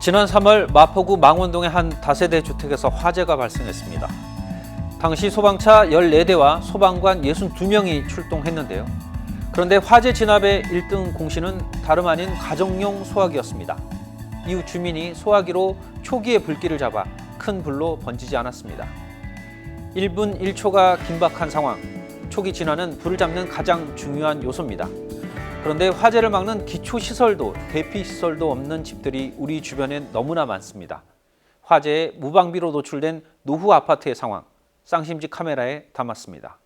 지난 3월 마포구 망원동의 한 다세대 주택에서 화재가 발생했습니다. 당시 소방차 14대와 소방관 62명이 출동했는데요. 그런데 화재 진압의 1등 공신은 다름 아닌 가정용 소화기였습니다. 이후 주민이 소화기로 초기에 불길을 잡아 큰 불로 번지지 않았습니다. 1분 1초가 긴박한 상황, 초기 진화는 불을 잡는 가장 중요한 요소입니다. 그런데 화재를 막는 기초시설도 대피시설도 없는 집들이 우리 주변엔 너무나 많습니다. 화재에 무방비로 노출된 노후 아파트의 상황, 쌍심지 카메라에 담았습니다.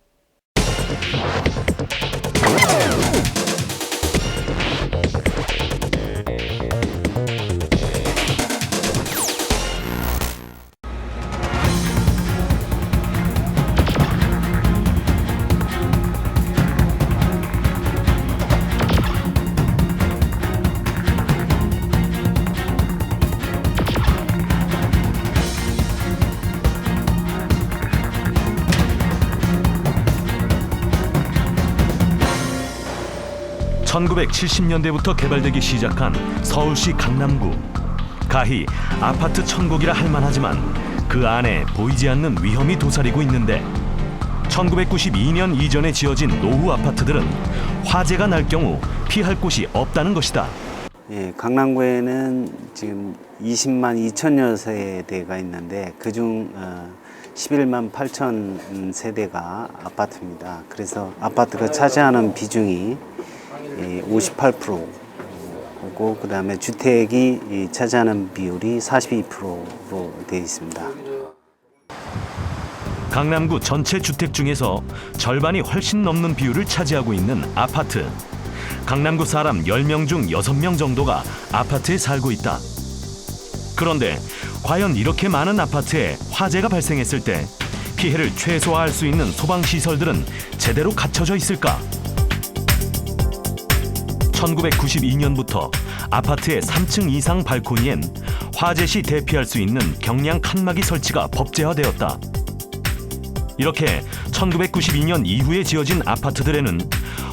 (1970년대부터) 개발되기 시작한 서울시 강남구. 가히 아파트 천국이라 할 만하지만 그 안에 보이지 않는 위험이 도사리고 있는데 1992년 이전에 지어진 노후 아파트들은 화재가 날 경우 피할 곳이 없다는 것이다. 예, 강남구에는 지금 20만 2천여 세대가 있는데 그중 11만 8천 세대가 아파트입니다. 그래서 아파트가 차지하는 비중이 58%고 그다음에 주택이 차지하는 비율이 42%로 되어 있습니다. 강남구 전체 주택 중에서 절반이 훨씬 넘는 비율을 차지하고 있는 아파트. 강남구 사람 10명 중 6명 정도가 아파트에 살고 있다. 그런데 과연 이렇게 많은 아파트에 화재가 발생했을 때 피해를 최소화할 수 있는 소방시설들은 제대로 갖춰져 있을까? 1992년부터 아파트의 3층 이상 발코니엔 화재 시 대피할 수 있는 경량 칸막이 설치가 법제화되었다. 이렇게 1992년 이후에 지어진 아파트들에는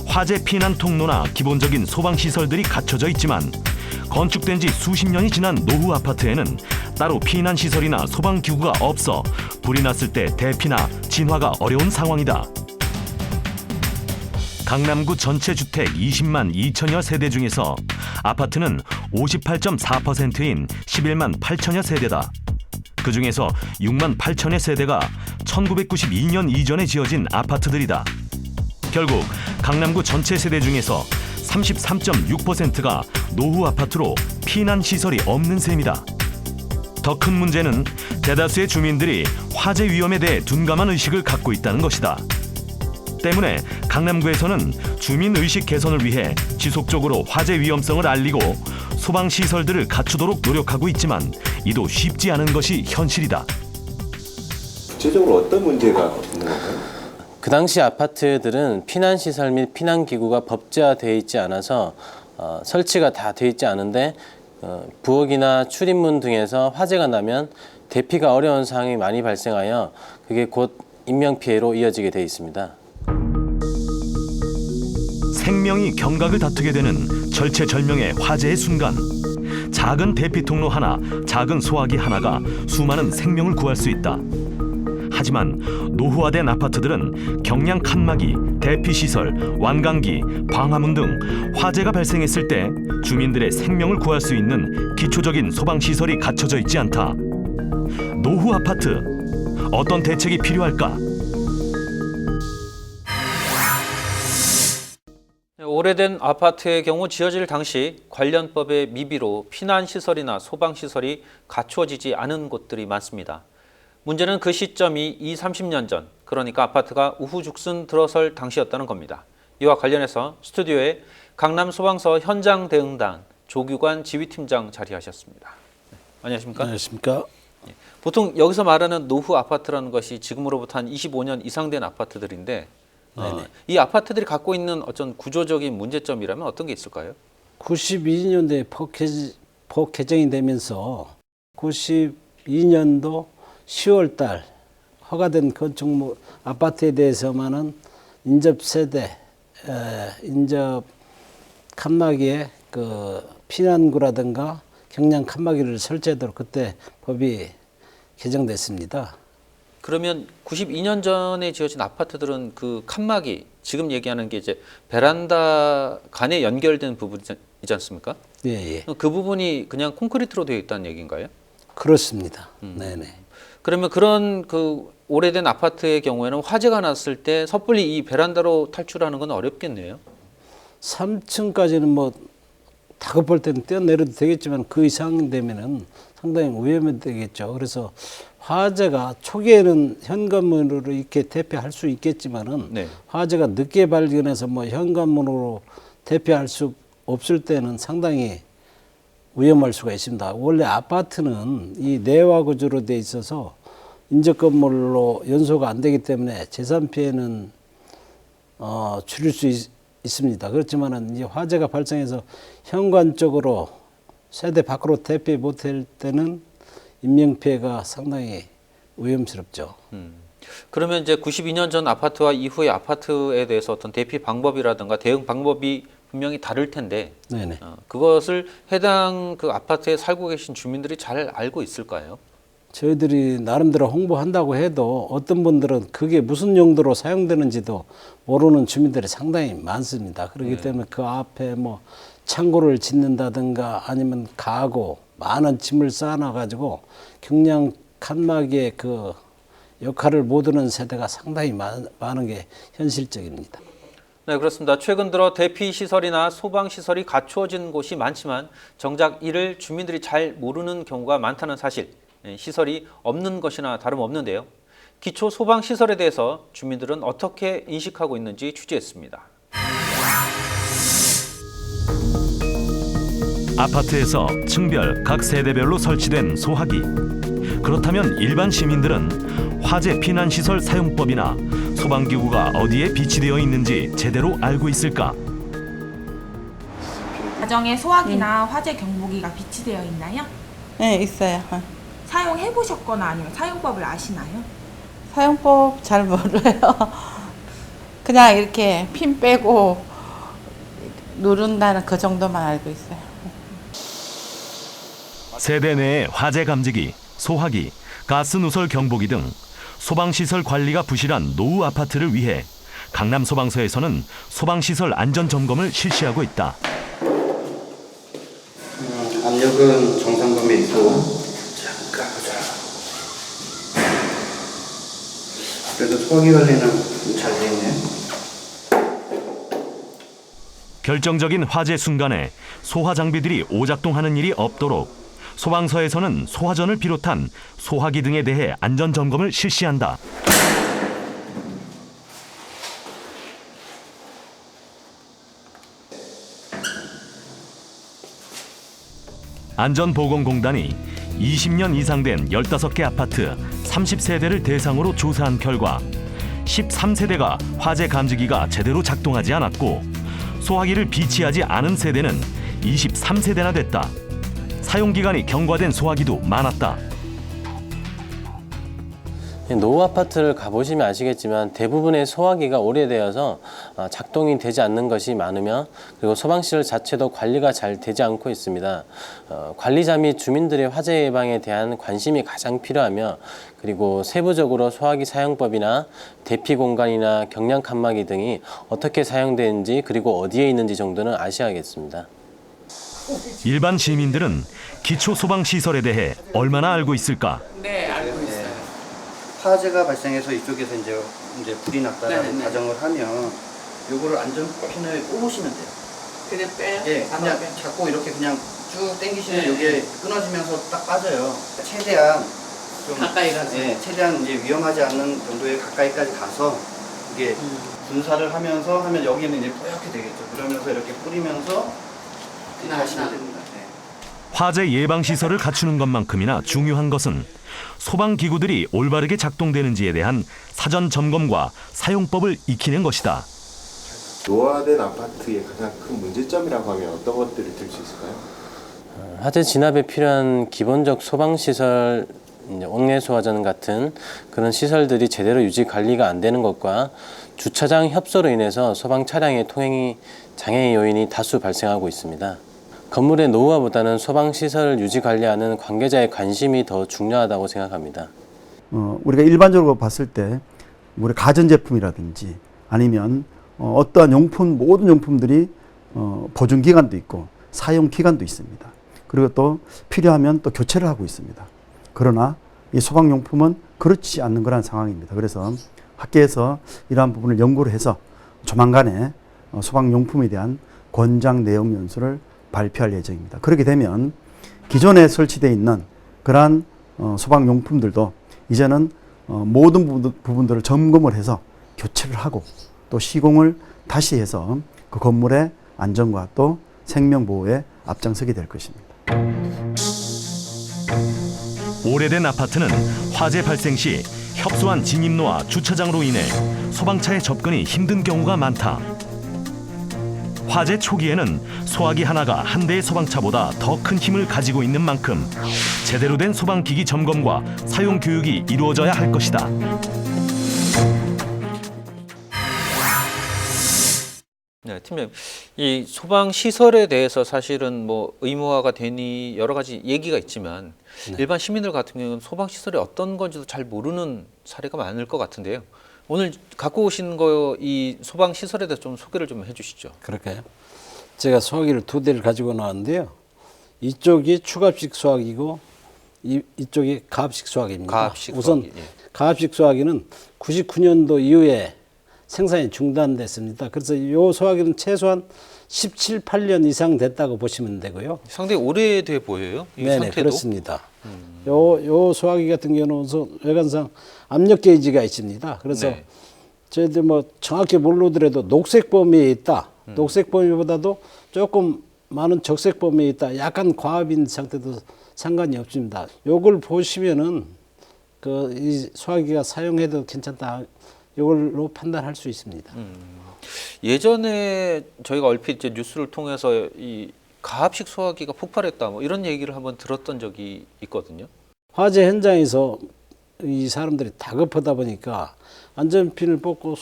화재 피난 통로나 기본적인 소방시설들이 갖춰져 있지만 건축된 지 수십 년이 지난 노후 아파트에는 따로 피난시설이나 소방기구가 없어 불이 났을 때 대피나 진화가 어려운 상황이다. 강남구 전체 주택 20만 2천여 세대 중에서 아파트는 58.4%인 11만 8천여 세대다. 그 중에서 6만 8천여 세대가 1992년 이전에 지어진 아파트들이다. 결국 강남구 전체 세대 중에서 33.6%가 노후 아파트로 피난 시설이 없는 셈이다. 더 큰 문제는 대다수의 주민들이 화재 위험에 대해 둔감한 의식을 갖고 있다는 것이다. 때문에 강남구에서는 주민 의식 개선을 위해 지속적으로 화재 위험성을 알리고 소방 시설들을 갖추도록 노력하고 있지만 이도 쉽지 않은 것이 현실이다. 구체적으로 어떤 문제가 있는 건가요? 그 당시 아파트들은 피난시설 및 피난기구가 법제화되어 있지 않아서 설치가 다 되어 있지 않은데 부엌이나 출입문 등에서 화재가 나면 대피가 어려운 상황이 많이 발생하여 그게 곧 인명피해로 이어지게 되어 있습니다. 생명이 경각을 다투게 되는 절체절명의 화재의 순간, 작은 대피 통로 하나, 작은 소화기 하나가 수많은 생명을 구할 수 있다. 하지만 노후화된 아파트들은 경량 칸막이, 대피시설, 완강기, 방화문 등 화재가 발생했을 때 주민들의 생명을 구할 수 있는 기초적인 소방시설이 갖춰져 있지 않다. 노후 아파트, 어떤 대책이 필요할까? 오래된 아파트의 경우 지어질 당시 관련법의 미비로 피난시설이나 소방시설이 갖추어지지 않은 곳들이 많습니다. 문제는 그 시점이 30년 전, 그러니까 아파트가 우후죽순 들어설 당시였다는 겁니다. 이와 관련해서 스튜디오에 강남소방서 현장대응단 조규관 지휘팀장 자리하셨습니다. 네, 안녕하십니까? 안녕하십니까? 보통 여기서 말하는 노후 아파트라는 것이 지금으로부터 한 25년 이상 된 아파트들인데 이 아파트들이 갖고 있는 어떤 구조적인 문제점이라면 어떤 게 있을까요? 92년도에 법 개정이 되면서 92년도 10월 달 허가된 건축물 아파트에 대해서만은 인접 세대, 인접 칸막이에 그 피난구라든가 경량 칸막이를 설치하도록 그때 법이 개정됐습니다. 그러면 92년 전에 지어진 아파트들은 그 칸막이 지금 얘기하는 게 이제 베란다 간에 연결된 부분이지 않습니까? 예, 예. 그 부분이 그냥 콘크리트로 되어 있다는 얘기인가요? 그렇습니다. 네네. 그러면 그런 그 오래된 아파트의 경우에는 화재가 났을 때 섣불리 이 베란다로 탈출하는 건 어렵겠네요. 3층까지는 뭐 다급할 때는 뛰어내려도 되겠지만 그 이상 되면은 상당히 위험이 되겠죠. 그래서 화재가 초기에는 현관문으로 이렇게 대피할 수 있겠지만은 네. 화재가 늦게 발견해서 뭐 현관문으로 대피할 수 없을 때는 상당히 위험할 수가 있습니다. 원래 아파트는 이 내화 구조로 돼 있어서 인접 건물로 연소가 안 되기 때문에 재산 피해는 줄일 수 있습니다. 그렇지만은 이제 화재가 발생해서 현관 쪽으로 세대 밖으로 대피 못할 때는 인명 피해가 상당히 위험스럽죠. 그러면 이제 92년 전 아파트와 이후의 아파트에 대해서 어떤 대피 방법이라든가 대응 방법이 분명히 다를 텐데 네네. 그것을 해당 그 아파트에 살고 계신 주민들이 잘 알고 있을까요? 저희들이 나름대로 홍보한다고 해도 어떤 분들은 그게 무슨 용도로 사용되는지도 모르는 주민들이 상당히 많습니다. 그렇기 때문에 그 앞에 뭐 창고를 짓는다든가 아니면 가구 많은 짐을 쌓아놔가지고 경량 칸막이의 그 역할을 모르는 세대가 상당히 많은 게 현실적입니다. 네, 그렇습니다. 최근 들어 대피 시설이나 소방 시설이 갖추어진 곳이 많지만 정작 이를 주민들이 잘 모르는 경우가 많다는 사실, 시설이 없는 것이나 다름없는데요. 기초 소방 시설에 대해서 주민들은 어떻게 인식하고 있는지 취재했습니다. 아파트에서 층별 각 세대별로 설치된 소화기. 그렇다면 일반 시민들은 화재 피난 시설 사용법이나 소방기구가 어디에 비치되어 있는지 제대로 알고 있을까? 가정에 소화기나 화재 경보기가 비치되어 있나요? 네, 있어요. 사용해 보셨거나 아니면 사용법을 아시나요? 사용법 잘 몰라요. 그냥 이렇게 핀 빼고 누른다는 그 정도만 알고 있어요. 세대 내의 화재 감지기, 소화기, 가스 누설 경보기 등 소방시설 관리가 부실한 노후 아파트를 위해 강남소방서에서는 소방시설 안전점검을 실시하고 있다. 압력은 정상범위에 있고 그래도 소화기 관리는 잘 돼 있네. 결정적인 화재 순간에 소화 장비들이 오작동하는 일이 없도록 소방서에서는 소화전을 비롯한 소화기 등에 대해 안전점검을 실시한다. 안전보건공단이 20년 이상 된 15개 아파트 30세대를 대상으로 조사한 결과 13세대가 화재 감지기가 제대로 작동하지 않았고 소화기를 비치하지 않은 세대는 23세대나 됐다. 사용기간이 경과된 소화기도 많았다. 노후 아파트를 가보시면 아시겠지만 대부분의 소화기가 오래되어서 작동이 되지 않는 것이 많으며 그리고 소방시설 자체도 관리가 잘 되지 않고 있습니다. 관리자 및 주민들의 화재 예방에 대한 관심이 가장 필요하며 그리고 세부적으로 소화기 사용법이나 대피 공간이나 경량 칸막이 등이 어떻게 사용되는지 그리고 어디에 있는지 정도는 아셔야겠습니다. 일반 시민들은 기초 소방 시설에 대해 얼마나 알고 있을까? 네, 알고 있어요. 화재가 발생해서 이쪽에서 이제 불이 났다라는 가정을 하면 요거를 안전핀을 꼽으시면 돼요. 그냥 빼요? 예, 그냥 잡고 이렇게 그냥 쭉 당기시면 여기에 끊어지면서 딱 빠져요. 최대한 좀 가까이 가서. 예, 최대한 이제 위험하지 않는 정도의 가까이까지 가서 이게 분사를 하면서 하면 여기는 이제 뿌옇게 되겠죠. 그러면서 이렇게 뿌리면서 하시면 됩니다. 네. 화재 예방 시설을 갖추는 것만큼이나 중요한 것은 소방 기구들이 올바르게 작동되는지에 대한 사전 점검과 사용법을 익히는 것이다. 노화된 아파트의 가장 큰 문제점이라고 하면 어떤 것들을 들 수 있을까요? 화재 진압에 필요한 기본적 소방시설, 옥내 소화전 같은 그런 시설들이 제대로 유지 관리가 안 되는 것과 주차장 협소로 인해서 소방 차량의 통행이 장애 요인이 다수 발생하고 있습니다. 건물의 노후화보다는 소방시설을 유지 관리하는 관계자의 관심이 더 중요하다고 생각합니다. 우리가 일반적으로 봤을 때 우리 가전제품이라든지 아니면 어떠한 용품, 모든 용품들이 보증 기간도 있고 사용 기간도 있습니다. 그리고 또 필요하면 또 교체를 하고 있습니다. 그러나 이 소방용품은 그렇지 않는 거란 상황입니다. 그래서 학계에서 이러한 부분을 연구를 해서 조만간에 소방용품에 대한 권장 내용 연수를 발표할 예정입니다. 그렇게 되면 기존에 설치되어 있는 그러한 소방용품들도 이제는 모든 부분들을 점검을 해서 교체를 하고 또 시공을 다시 해서 그 건물의 안전과 또 생명보호에 앞장서게 될 것입니다. 오래된 아파트는 화재 발생 시 협소한 진입로와 주차장으로 인해 소방차의 접근이 힘든 경우가 많다. 화재 초기에는 소화기 하나가 한 대의 소방차보다 더 큰 힘을 가지고 있는 만큼 제대로 된 소방기기 점검과 사용 교육이 이루어져야 할 것이다. 네, 팀장님, 이 소방 시설에 대해서 사실은 뭐 의무화가 되니 여러 가지 얘기가 있지만 일반 시민들 같은 경우는 소방 시설이 어떤 건지도 잘 모르는 사례가 많을 것 같은데요. 오늘 갖고 오신 거 이 소방 시설에 대해서 좀 소개를 좀 해주시죠. 그럴까요? 제가 소화기를 2대를 가지고 나왔는데요. 이쪽이 추갑식 소화기고 이쪽이 가압식 소화기입니다. 가압식 우선 소화기, 예. 가압식 소화기는 99년도 이후에 생산이 중단됐습니다. 그래서 이 소화기는 최소한 17, 8년 이상 됐다고 보시면 되고요. 상당히 오래돼 보여요. 이 네네, 상태도. 그렇습니다. 요 소화기 같은 경우는 우선 외관상 압력 게이지가 있습니다. 그래서 네. 저희들 뭐 정확히 모르더라도 녹색 범위에 있다. 녹색 범위보다도 조금 많은 적색 범위에 있다. 약간 과압인 상태도 상관이 없습니다. 요걸 보시면은 그 이 소화기가 사용해도 괜찮다. 이걸로 판단할 수 있습니다. 예전에 저희가 얼핏 이제 뉴스를 통해서 이 가압식 소화기가 폭발했다 뭐 이런 얘기를 한번 들었던 적이 있거든요. 화재 현장에서 이 사람들이 다급하다 보니까 안전핀을 뽑고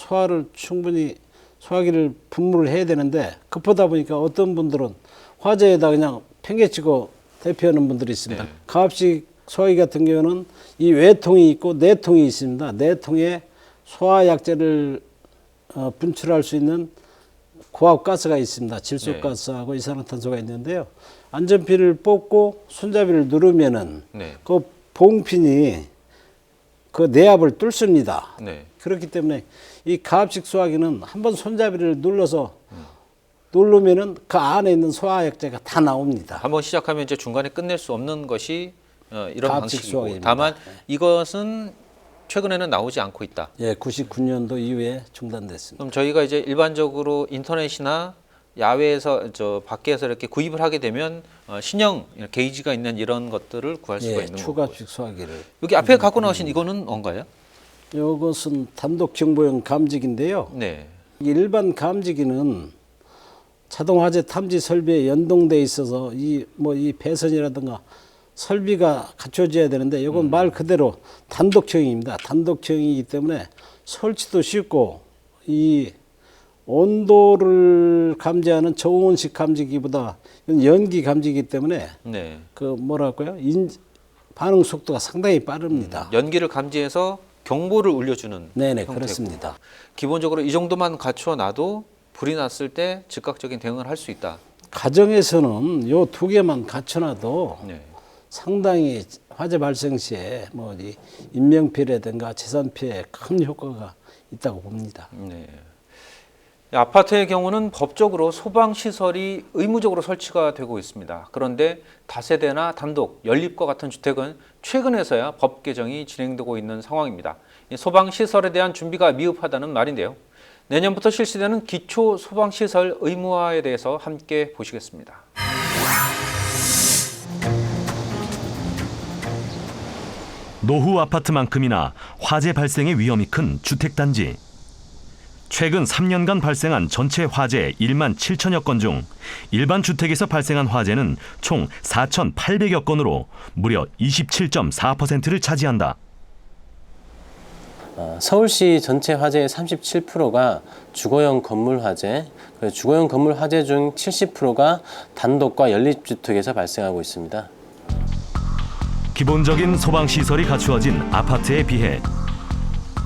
소화기를 분무를 해야 되는데 급하다 보니까 어떤 분들은 화재에다 그냥 팽개치고 대피하는 분들이 있습니다. 네. 가압식 소화기 같은 경우는 이 외통이 있고 내통이 있습니다. 내통에 소화약재를 분출할 수 있는 고압가스가 있습니다. 질소가스하고 이산화탄소가 있는데요. 안전핀을 뽑고 손잡이를 누르면은 네. 그 봉핀이 그 내압을 뚫습니다. 네. 그렇기 때문에 이 가압식 소화기는 한번 손잡이를 누르면은 그 안에 있는 소화약재가 다 나옵니다. 한번 시작하면 이제 중간에 끝낼 수 없는 것이 이런 가압식 방식이고 소화기입니다. 다만 이것은 최근에는 나오지 않고 있다. 예, 99년도 이후에 중단됐습니다. 그럼 저희가 이제 일반적으로 인터넷이나 야외에서 밖에서 이렇게 구입을 하게 되면 신형 게이지가 있는 이런 것들을 구할 수가 있는 거고. 추가식 소화기를. 여기 앞에 갖고 나오신 이거는 뭔가요? 이것은 단독 경보용 감지기인데요. 네. 일반 감지기는 자동 화재 탐지 설비에 연동돼 있어서 이 배선이라든가 설비가 갖춰져야 되는데 이건 말 그대로 단독형입니다. 단독형이기 때문에 설치도 쉽고 이 온도를 감지하는 저온식 감지기보다 이건 연기 감지기 때문에 네. 그 뭐랄까요? 반응 속도가 상당히 빠릅니다. 연기를 감지해서 경보를 울려주는 네네, 형태고. 그렇습니다. 기본적으로 이 정도만 갖춰 놔도 불이 났을 때 즉각적인 대응을 할 수 있다. 가정에서는 요 2개만 갖춰놔도 네. 상당히 화재 발생 시에 이 인명피해라든가 재산 피해에 큰 효과가 있다고 봅니다. 네. 아파트의 경우는 법적으로 소방 시설이 의무적으로 설치가 되고 있습니다. 그런데 다세대나 단독, 연립과 같은 주택은 최근에서야 법 개정이 진행되고 있는 상황입니다. 소방 시설에 대한 준비가 미흡하다는 말인데요. 내년부터 실시되는 기초 소방 시설 의무화에 대해서 함께 보시겠습니다. 노후 아파트만큼이나 화재 발생의 위험이 큰 주택단지. 최근 3년간 발생한 전체 화재 1만 7천여 건 중 일반 주택에서 발생한 화재는 총 4,800여 건으로 무려 27.4%를 차지한다. 서울시 전체 화재의 37%가 주거용 건물 화재, 그리고 주거용 건물 화재 중 70%가 단독과 연립주택에서 발생하고 있습니다. 기본적인 소방시설이 갖추어진 아파트에 비해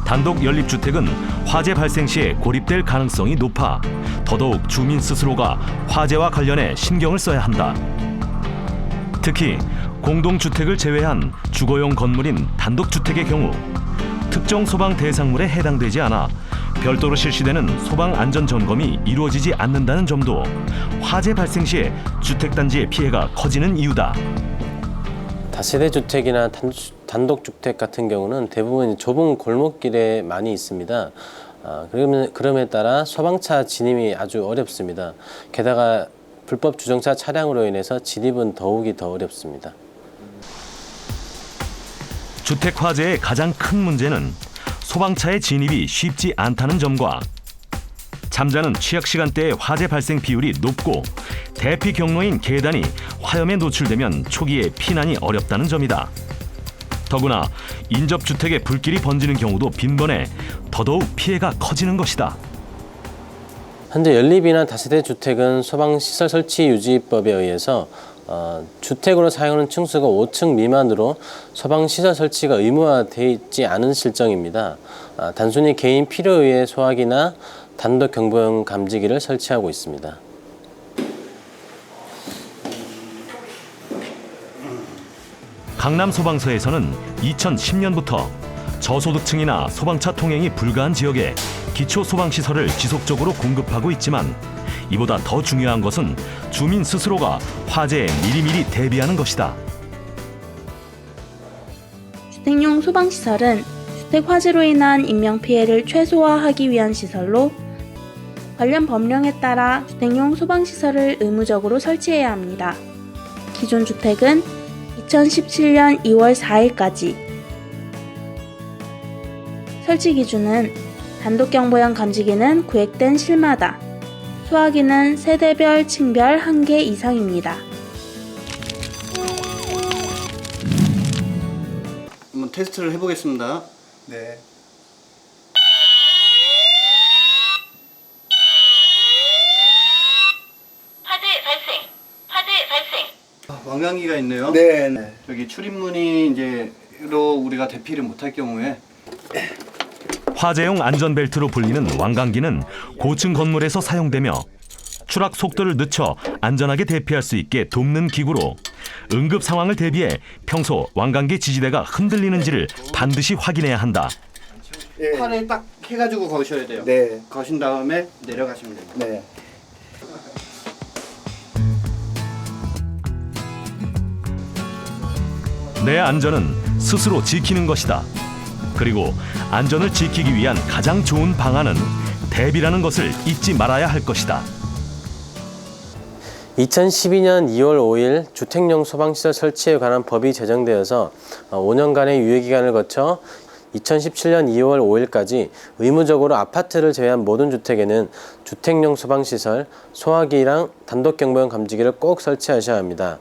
단독 연립주택은 화재 발생 시에 고립될 가능성이 높아 더더욱 주민 스스로가 화재와 관련해 신경을 써야 한다. 특히 공동주택을 제외한 주거용 건물인 단독주택의 경우 특정 소방 대상물에 해당되지 않아 별도로 실시되는 소방 안전 점검이 이루어지지 않는다는 점도 화재 발생 시에 주택단지의 피해가 커지는 이유다. 다세대 주택이나 단독주택 같은 경우는 대부분 좁은 골목길에 많이 있습니다. 그럼에 따라 소방차 진입이 아주 어렵습니다. 게다가 불법 주정차 차량으로 인해서 진입은 더욱이 더 어렵습니다. 주택 화재의 가장 큰 문제는 소방차의 진입이 쉽지 않다는 점과 잠자는 취약 시간대의 화재 발생 비율이 높고 대피 경로인 계단이 화염에 노출되면 초기에 피난이 어렵다는 점이다. 더구나 인접주택에 불길이 번지는 경우도 빈번해 더더욱 피해가 커지는 것이다. 현재 연립이나 다세대 주택은 소방시설 설치 유지법에 의해서 주택으로 사용하는 층수가 5층 미만으로 소방시설 설치가 의무화되어 있지 않은 실정입니다. 단순히 개인 필요에 의해 소화기나 단독 경보용 감지기를 설치하고 있습니다. 강남소방서에서는 2010년부터 저소득층이나 소방차 통행이 불가한 지역에 기초소방시설을 지속적으로 공급하고 있지만 이보다 더 중요한 것은 주민 스스로가 화재에 미리미리 대비하는 것이다. 주택용 소방시설은 주택 화재로 인한 인명피해를 최소화하기 위한 시설로 관련 법령에 따라 주택용 소방시설을 의무적으로 설치해야 합니다. 기존 주택은 2017년 2월 4일까지 설치 기준은 단독 경보용 감지기는 구획된 실마다, 소화기는 세대별, 층별 1개 이상입니다. 한번 테스트를 해보겠습니다. 네. 왕관기가 있네요. 네. 여기 출입문이 이제로 우리가 대피를 못할 경우에 화재용 안전벨트로 불리는 왕관기는 고층 건물에서 사용되며 추락 속도를 늦춰 안전하게 대피할 수 있게 돕는 기구로 응급 상황을 대비해 평소 왕관기 지지대가 흔들리는지를 반드시 확인해야 한다. 팔에 딱 해가지고 거셔야 돼요. 네. 거신 다음에 내려가시면 됩니다. 네. 내 안전은 스스로 지키는 것이다. 그리고 안전을 지키기 위한 가장 좋은 방안은 대비라는 것을 잊지 말아야 할 것이다. 2012년 2월 5일 주택용 소방시설 설치에 관한 법이 제정되어서 5년간의 유예기간을 거쳐 2017년 2월 5일까지 의무적으로 아파트를 제외한 모든 주택에는 주택용 소방시설, 소화기랑 단독경보용 감지기를 꼭 설치하셔야 합니다.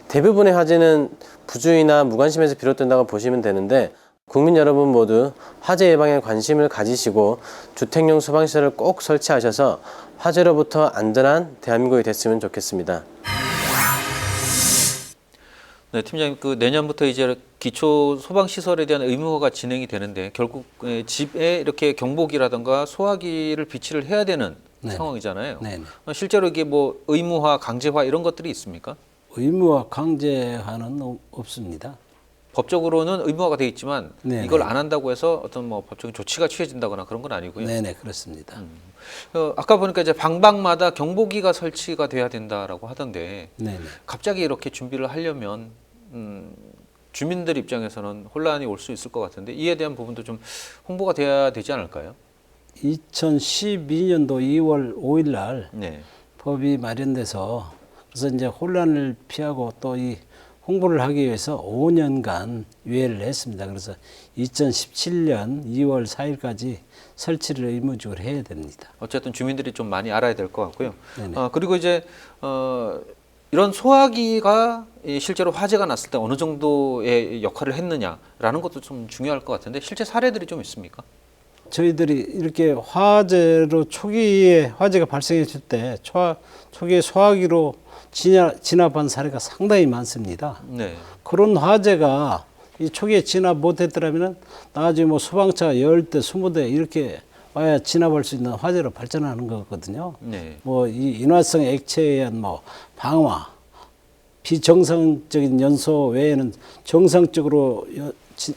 대부분의 화재는 부주의나 무관심에서 비롯된다고 보시면 되는데 국민 여러분 모두 화재 예방에 관심을 가지시고 주택용 소방시설을 꼭 설치하셔서 화재로부터 안전한 대한민국이 됐으면 좋겠습니다. 네, 팀장님, 내년부터 이제 기초 소방 시설에 대한 의무화가 진행이 되는데 결국 집에 이렇게 경보기라든가 소화기를 비치를 해야 되는 상황이잖아요. 네네. 실제로 이게 뭐 의무화, 강제화 이런 것들이 있습니까? 의무화, 강제화는 없습니다. 법적으로는 의무화가 돼 있지만 네네. 이걸 안 한다고 해서 어떤 뭐 법적인 조치가 취해진다거나 그런 건 아니고요. 네네, 그렇습니다. 아까 보니까 이제 방방마다 경보기가 설치가 돼야 된다라고 하던데 네네. 갑자기 이렇게 준비를 하려면 주민들 입장에서는 혼란이 올 수 있을 것 같은데 이에 대한 부분도 좀 홍보가 돼야 되지 않을까요? 2012년도 2월 5일 날 법이 마련돼서 그래서 이제 혼란을 피하고 또 이 홍보를 하기 위해서 5년간 유예를 했습니다. 그래서 2017년 2월 4일까지 설치를 의무적으로 해야 됩니다. 어쨌든 주민들이 좀 많이 알아야 될 것 같고요. 그리고 이제 이런 소화기가 실제로 화재가 났을 때 어느 정도의 역할을 했느냐라는 것도 좀 중요할 것 같은데 실제 사례들이 좀 있습니까? 저희들이 이렇게 화재로 초기에 화재가 발생했을 때 초기에 소화기로 진압한 사례가 상당히 많습니다. 네. 그런 화재가 이 초기에 진압 못했더라면 나중에 뭐 소방차 10대, 20대 이렇게 와야 진압할 수 있는 화재로 발전하는 거거든요. 네. 뭐 이 인화성 액체에 의한 뭐 방화, 비정상적인 연소 외에는 정상적으로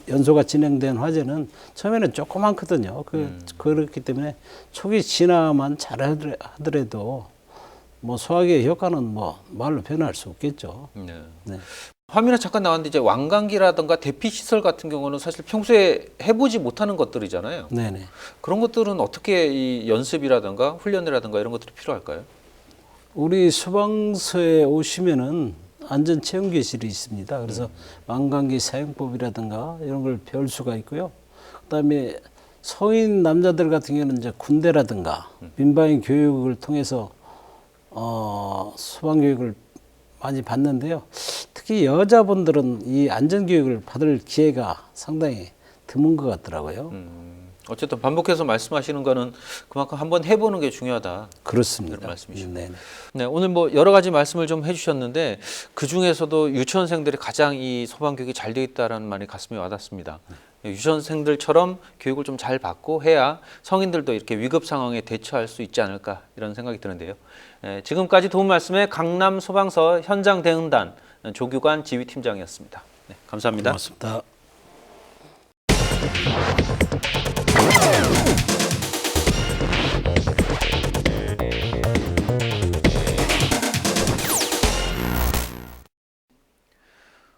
연소가 진행된 화재는 처음에는 조그맣거든요. 그렇기 때문에 초기 진압만 잘 하더라도 뭐 소화기의 효과는 뭐 말로 표현할 수 없겠죠. 네. 네. 화면에 잠깐 나왔는데 이제 완강기라든가 대피 시설 같은 경우는 사실 평소에 해보지 못하는 것들이잖아요. 네네. 그런 것들은 어떻게 이 연습이라든가 훈련이라든가 이런 것들이 필요할까요? 우리 소방서에 오시면은 안전 체험교실이 있습니다. 그래서 완강기 사용법이라든가 이런 걸 배울 수가 있고요. 그다음에 성인 남자들 같은 경우는 이제 군대라든가 민방위 교육을 통해서 소방 교육을 많이 받는데요. 특히 여자분들은 이 안전 교육을 받을 기회가 상당히 드문 것 같더라고요. 어쨌든 반복해서 말씀하시는 거는 그만큼 한번 해보는 게 중요하다. 그렇습니다. 그런 말씀이시죠. 네네. 네, 오늘 뭐 여러 가지 말씀을 좀 해주셨는데 그 중에서도 유치원생들이 가장 이 소방 교육이 잘 되어 있다라는 말이 가슴에 와닿습니다. 유치원생들처럼 교육을 좀 잘 받고 해야 성인들도 이렇게 위급 상황에 대처할 수 있지 않을까 이런 생각이 드는데요. 지금까지 도움 말씀에 강남 소방서 현장 대응단 조규관 지휘팀장이었습니다. 네, 감사합니다. 고맙습니다.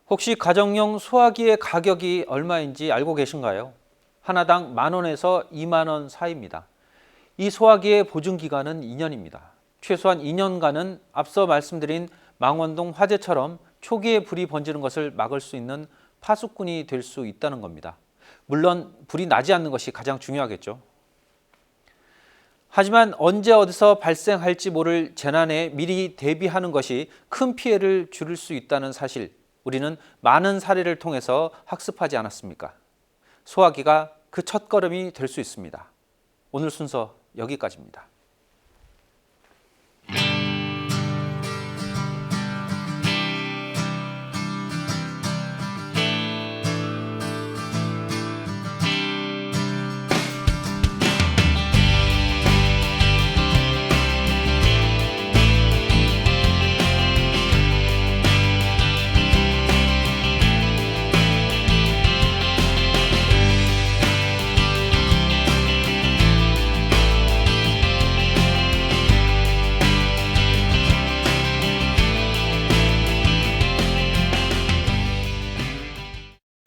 혹시 가정용 소화기의 가격이 얼마인지 알고 계신가요? 하나당 10,000원에서 20,000원 사이입니다. 이 소화기의 보증 기간은 2년입니다. 최소한 2년간은 앞서 말씀드린 망원동 화재처럼 초기에 불이 번지는 것을 막을 수 있는 파수꾼이 될 수 있다는 겁니다. 물론 불이 나지 않는 것이 가장 중요하겠죠. 하지만 언제 어디서 발생할지 모를 재난에 미리 대비하는 것이 큰 피해를 줄일 수 있다는 사실, 우리는 많은 사례를 통해서 학습하지 않았습니까? 소화기가 그 첫걸음이 될 수 있습니다. 오늘 순서 여기까지입니다.